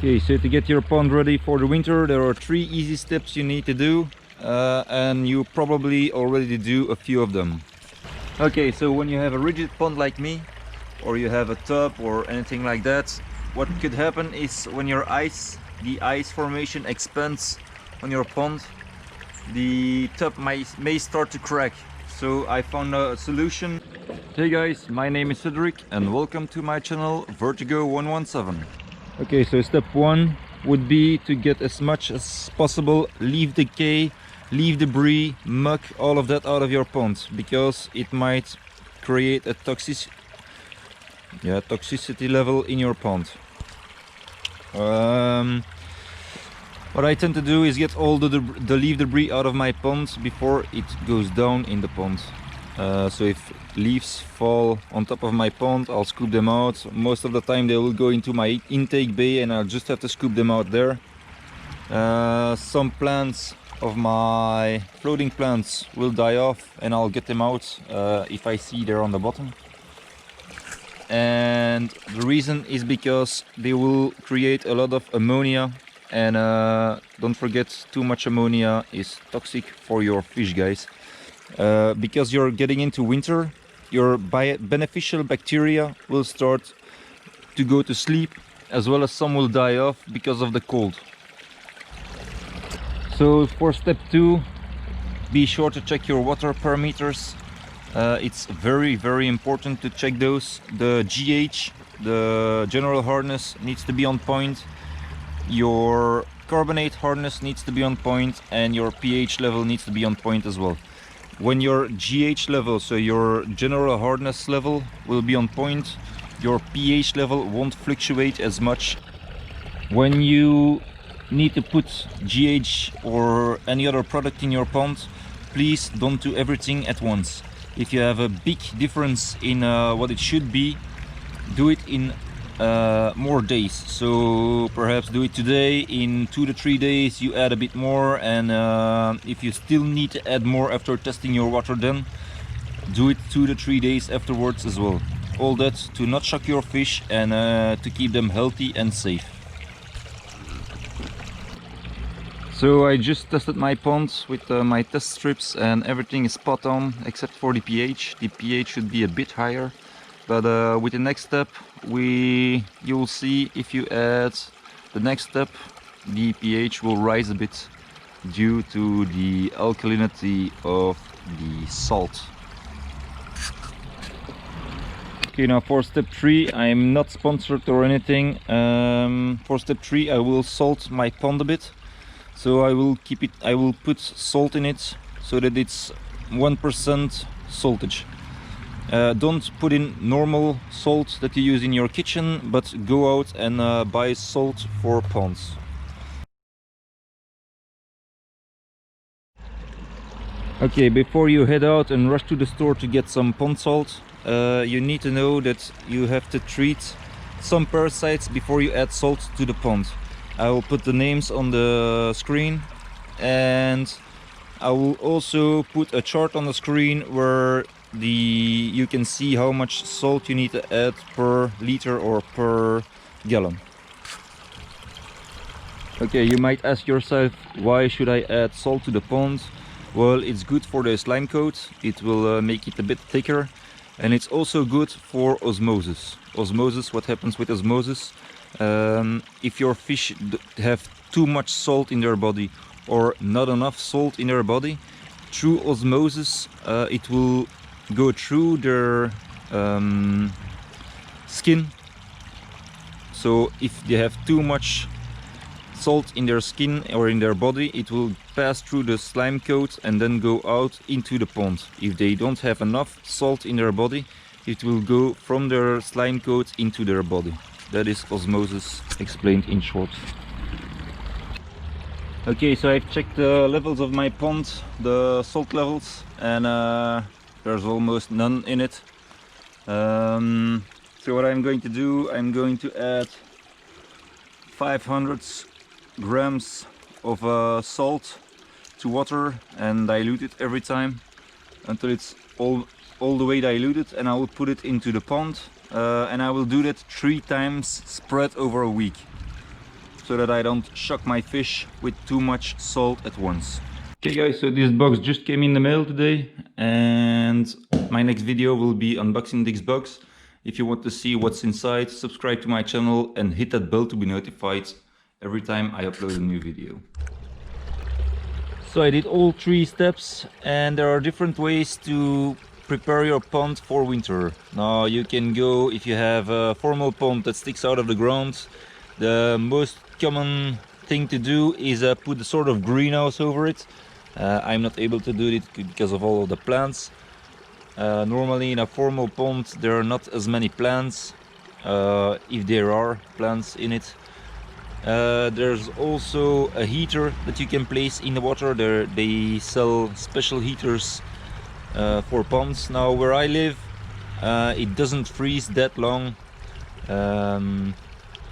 Okay, so to get your pond ready for the winter, there are 3 easy steps you need to do, and you probably already do a few of them. Okay, so when you have a rigid pond like me, or you have a tub or anything like that, what could happen is when the ice formation expands on your pond, the tub may start to crack. So I found a solution. Hey guys, my name is Cedric and welcome to my channel Vertigo 117. Okay, so step 1 would be to get as much as possible leaf decay, leaf debris, muck, all of that out of your pond, because it might create a toxicity level in your pond. What I tend to do is get all the leaf debris out of my pond before it goes down in the pond. So if leaves fall on top of my pond, I'll scoop them out. Most of the time they will go into my intake bay and I'll just have to scoop them out there. Some plants of my floating plants will die off and I'll get them out if I see they're on the bottom. And the reason is because they will create a lot of ammonia, and don't forget, too much ammonia is toxic for your fish, guys. Because you're getting into winter, your beneficial bacteria will start to go to sleep, as well as some will die off because of the cold. So for step 2, be sure to check your water parameters. It's very important to check those. The GH, the general hardness, needs to be on point. Your carbonate hardness needs to be on point, and your pH level needs to be on point as well. When your GH level, so your general hardness level, will be on point, your pH level won't fluctuate as much. When you need to put GH or any other product in your pond, please don't do everything at once. If you have a big difference in what it should be, do it in more days. So perhaps do it today, in 2 to 3 days you add a bit more, and if you still need to add more after testing your water, then do it 2 to 3 days afterwards as well. All that to not shock your fish and to keep them healthy and safe. So I just tested my pond with my test strips and everything is spot on except for the pH. The pH should be a bit higher, but with the next step you'll see, if you add the next step, the pH will rise a bit due to the alkalinity of the salt. Okay, now for step 3, I'm not sponsored or anything. For step 3 I will salt my pond a bit. So I will put salt in it so that it's 1% saltage. Don't put in normal salt that you use in your kitchen, but go out and buy salt for ponds. Okay, before you head out and rush to the store to get some pond salt, you need to know that you have to treat some parasites before you add salt to the pond. I will put the names on the screen, and I will also put a chart on the screen where you can see how much salt you need to add per liter or per gallon. Okay, you might ask yourself, why should I add salt to the pond? Well, it's good for the slime coat, it will make it a bit thicker, and it's also good for osmosis. What happens with osmosis? If your fish have too much salt in their body or not enough salt in their body, through osmosis it will go through their skin. So if they have too much salt in their skin or in their body, it will pass through the slime coat and then go out into the pond. If they don't have enough salt in their body, it will go from their slime coat into their body. That is osmosis explained in short. Okay, so I've checked the levels of my pond, the salt levels, and there's almost none in it. So what I'm going to do, I'm going to add 500 grams of salt to water and dilute it every time until it's all the way diluted, and I will put it into the pond. And I will do that 3 times spread over a week. so that I don't shock my fish with too much salt at once. Okay guys, so this box just came in the mail today, and my next video will be unboxing this box. If you want to see what's inside, subscribe to my channel and hit that bell to be notified every time I upload a new video. So I did all 3 steps, and there are different ways to prepare your pond for winter. Now you can go, if you have a formal pond that sticks out of the ground, the most common thing to do is put a sort of greenhouse over it. I'm not able to do it because of all of the plants. Normally in a formal pond there are not as many plants, if there are plants in it. There's also a heater that you can place in the water. They sell special heaters for ponds. Now where I live, it doesn't freeze that long.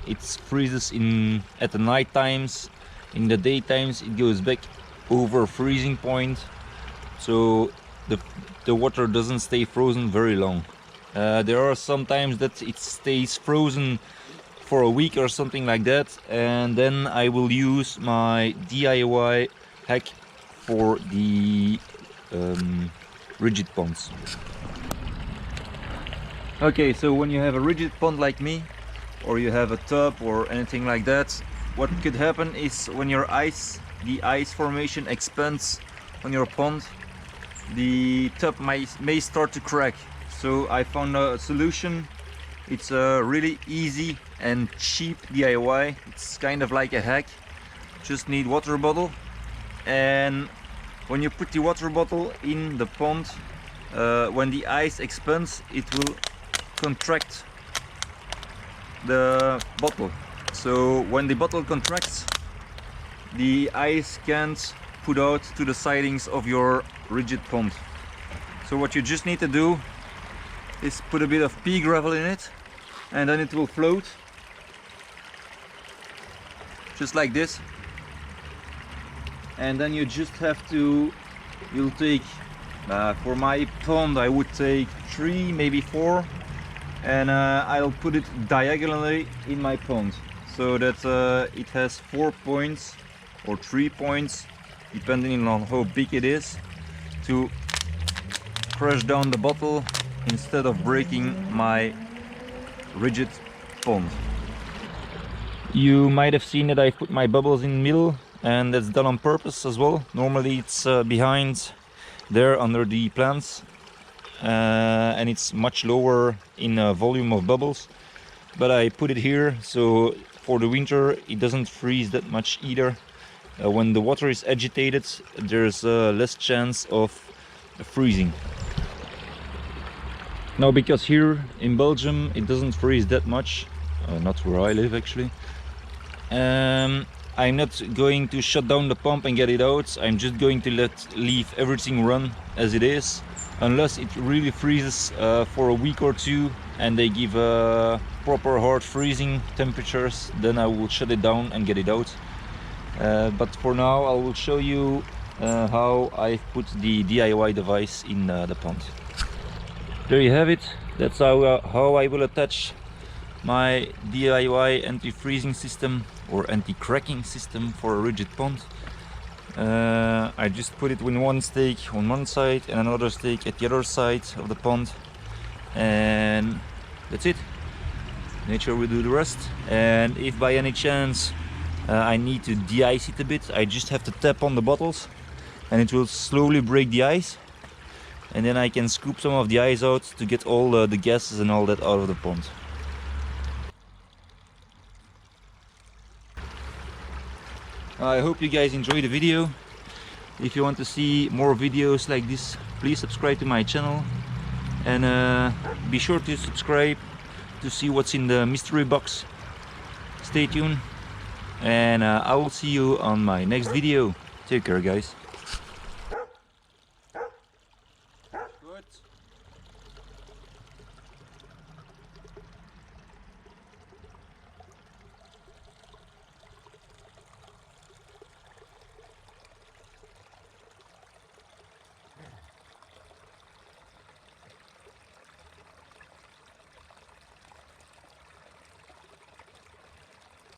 It freezes at the night times. In the day times it goes back over freezing point, so the water doesn't stay frozen very long. There are some times that it stays frozen for a week or something like that, and then I will use my DIY hack for the rigid ponds. Okay, so when you have a rigid pond like me, or you have a tub or anything like that, what could happen is when the ice formation expands on your pond, the tub may start to crack. So I found a solution. It's a really easy and cheap DIY. It's kind of like a hack. Just need water bottle, and when you put the water bottle in the pond, when the ice expands, it will contract the bottle. So when the bottle contracts, the ice can't put out to the sidings of your rigid pond. So what you just need to do is put a bit of pea gravel in it, and then it will float just like this. And then you just have to, you'll take, for my pond I would take 3, maybe 4, and I'll put it diagonally in my pond, so that it has 4 points or 3 points, depending on how big it is, to crush down the bottle instead of breaking my rigid pond. You might have seen that I put my bubbles in the middle, and that's done on purpose as well. Normally it's behind there under the plants, and it's much lower in volume of bubbles, but I put it here so for the winter it doesn't freeze that much either. When the water is agitated, there's less chance of freezing. Now, because here in Belgium it doesn't freeze that much, not where I live actually, I'm not going to shut down the pump and get it out. I'm just going to leave everything run as it is, unless it really freezes for a week or 2 and they give proper hard freezing temperatures, then I will shut it down and get it out. But for now I will show you how I put the DIY device in the pond. There you have it. That's how I will attach my DIY anti-freezing system or anti-cracking system for a rigid pond. I just put it with one stake on one side and another stake at the other side of the pond, and that's it. Nature will do the rest. And if by any chance I need to de-ice it a bit, I just have to tap on the bottles and it will slowly break the ice, and then I can scoop some of the ice out to get all the gases and all that out of the pond. I hope you guys enjoyed the video. If you want to see more videos like this, please subscribe to my channel, and be sure to subscribe to see what's in the mystery box. Stay tuned, and I will see you on my next video. Take care, guys.